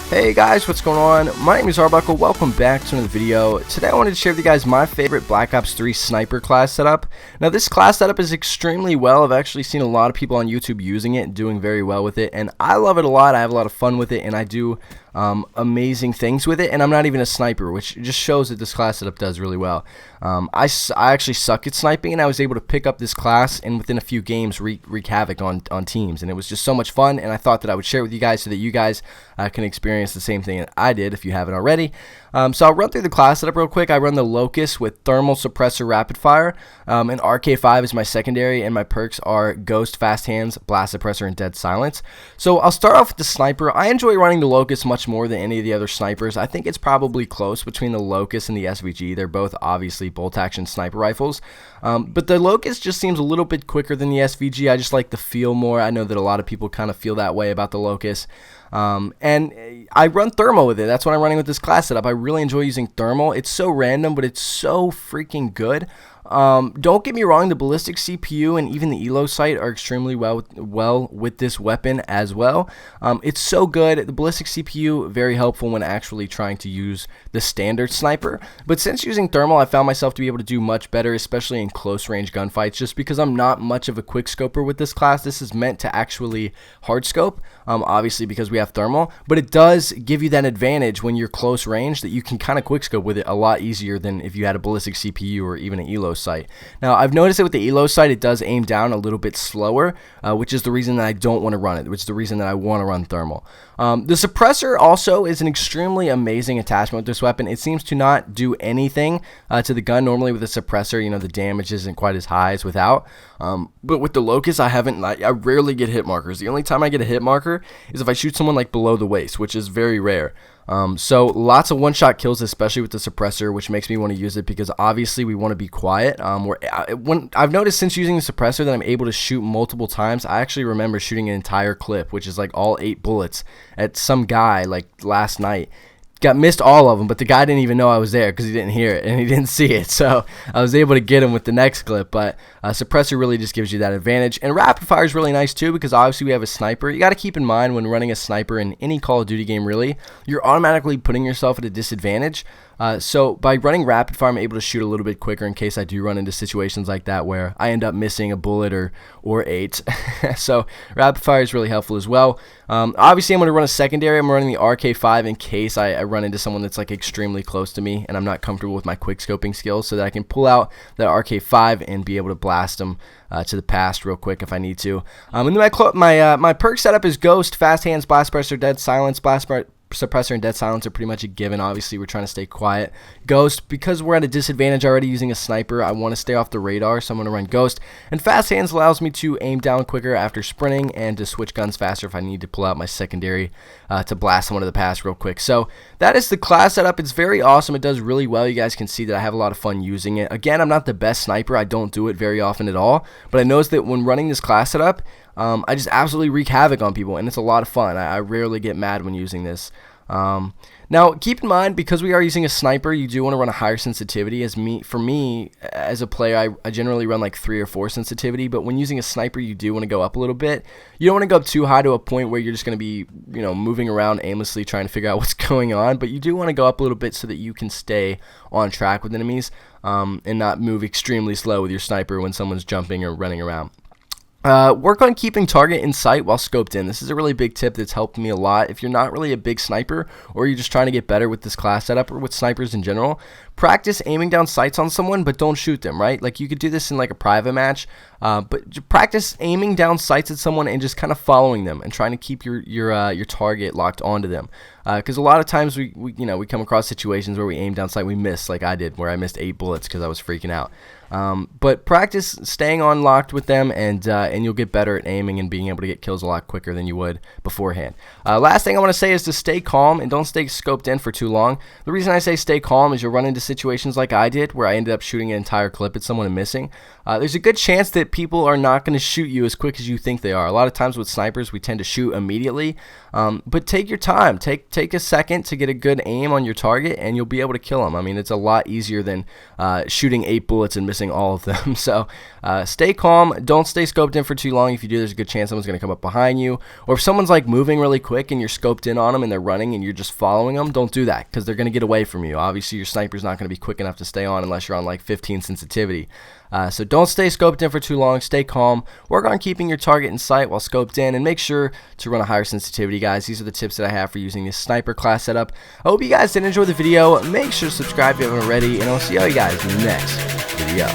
Hey guys, what's going on? My name is Arbuckle. Welcome back to another video. Today I wanted to share with you guys my favorite Black Ops 3 sniper class setup. Now this class setup is extremely well. I've actually seen a lot of people on YouTube using it and doing very well with it, and I love it a lot. I have a lot of fun with it, and I do amazing things with it, and I'm not even a sniper, which just shows that this class setup does really well. I actually suck at sniping, and I was able to pick up this class and within a few games wreak havoc on teams, and it was just so much fun, and I thought that I would share it with you guys so that you guys can experience the same thing that I did if you haven't already. So I'll run through the class setup real quick. I run the Locust with Thermal Suppressor Rapid Fire, and RK5 is my secondary, and my perks are Ghost, Fast Hands, Blast Suppressor, and Dead Silence. So I'll start off with the sniper. I enjoy running the Locust much more than any of the other snipers. I think it's probably close between the Locust and the SVG. They're both obviously bolt action sniper rifles, but the Locust just seems a little bit quicker than the SVG. I just like the feel more. I know that a lot of people kind of feel that way about the Locust. And I run thermal with it. That's what I'm running with this class setup. I really enjoy using thermal. It's so random, but it's so freaking good. Don't get me wrong, the ballistic CPU and even the elo sight are extremely well with this weapon as well. It's so good. The ballistic CPU, very helpful when actually trying to use the standard sniper. But since using thermal, I found myself to be able to do much better, especially in close range gunfights, just because I'm not much of a quick scoper with this class. This is meant to actually hard scope, obviously because we have thermal, but it does give you that advantage when you're close range that you can kind of quick scope with it a lot easier than if you had a ballistic CPU or even an elo sight. Now I've noticed that with the elo sight it does aim down a little bit slower, which is the reason that I don't want to run it, which is the reason that I want to run thermal. The suppressor also is an extremely amazing attachment with this weapon. It seems to not do anything to the gun. Normally with a suppressor, you know, the damage isn't quite as high as without, but with the Locust I rarely get hit markers. The only time I get a hit marker is if I shoot someone like below the waist, which is very rare. So lots of one-shot kills, especially with the suppressor, which makes me want to use it because obviously we want to be quiet. When I've noticed since using the suppressor that I'm able to shoot multiple times. I actually remember shooting an entire clip, which is like all 8 bullets at some guy like last night. Missed all of them, but the guy didn't even know I was there because he didn't hear it and he didn't see it, so I was able to get him with the next clip. But suppressor really just gives you that advantage, and rapid fire is really nice too because obviously we have a sniper. You got to keep in mind when running a sniper in any Call of Duty game, really, you're automatically putting yourself at a disadvantage. So by running rapid fire, I'm able to shoot a little bit quicker in case I do run into situations like that where I end up missing a bullet or 8. So rapid fire is really helpful as well. Obviously, I'm going to run a secondary. I'm running the RK5 in case I run into someone that's like extremely close to me and I'm not comfortable with my quick scoping skills, so that I can pull out that RK5 and be able to blast them to the past real quick if I need to. And then my perk setup is Ghost, Fast Hands, Blast Suppressor, Dead Silence. Suppressor and Dead Silence are pretty much a given. Obviously, we're trying to stay quiet. Ghost, because we're at a disadvantage already using a sniper, I want to stay off the radar, so I'm going to run Ghost. And Fast Hands allows me to aim down quicker after sprinting and to switch guns faster if I need to pull out my secondary to blast someone to the pass real quick. So that is the class setup. It's very awesome. It does really well. You guys can see that I have a lot of fun using it. Again, I'm not the best sniper. I don't do it very often at all, but I noticed that when running this class setup, I just absolutely wreak havoc on people, and it's a lot of fun. I rarely get mad when using this. Now, keep in mind, because we are using a sniper, you do want to run a higher sensitivity. For me, as a player, I generally run like 3 or 4 sensitivity, but when using a sniper, you do want to go up a little bit. You don't want to go up too high to a point where you're just going to be, you know, moving around aimlessly trying to figure out what's going on, but you do want to go up a little bit so that you can stay on track with enemies, and not move extremely slow with your sniper when someone's jumping or running around. Work on keeping target in sight while scoped in. This is a really big tip that's helped me a lot. If you're not really a big sniper, or you're just trying to get better with this class setup or with snipers in general, practice aiming down sights on someone, but don't shoot them, right? Like you could do this in like a private match, but practice aiming down sights at someone and just kind of following them and trying to keep your target locked onto them. Because a lot of times we come across situations where we aim down sight, we miss, like I did, where I missed 8 bullets because I was freaking out. But practice staying on locked with them, and you'll get better at aiming and being able to get kills a lot quicker than you would beforehand. Last thing I want to say is to stay calm and don't stay scoped in for too long. The reason I say stay calm is you'll run into situations like I did where I ended up shooting an entire clip at someone and missing. There's a good chance that that people are not going to shoot you as quick as you think they are. A lot of times with snipers, we tend to shoot immediately, but take your time. Take a second to get a good aim on your target, and you'll be able to kill them. I mean, it's a lot easier than shooting 8 bullets and missing all of them. So stay calm. Don't stay scoped in for too long. If you do, there's a good chance someone's going to come up behind you. Or if someone's like moving really quick and you're scoped in on them and they're running and you're just following them, don't do that, because they're going to get away from you. Obviously, your sniper's not going to be quick enough to stay on unless you're on like 15 sensitivity. So don't stay scoped in for too long. Stay calm. Work on keeping your target in sight while scoped in, and make sure to run a higher sensitivity, guys. These are the tips that I have for using this sniper class setup. I hope you guys did enjoy the video. Make sure to subscribe if you haven't already, and I'll see all you guys in the next video.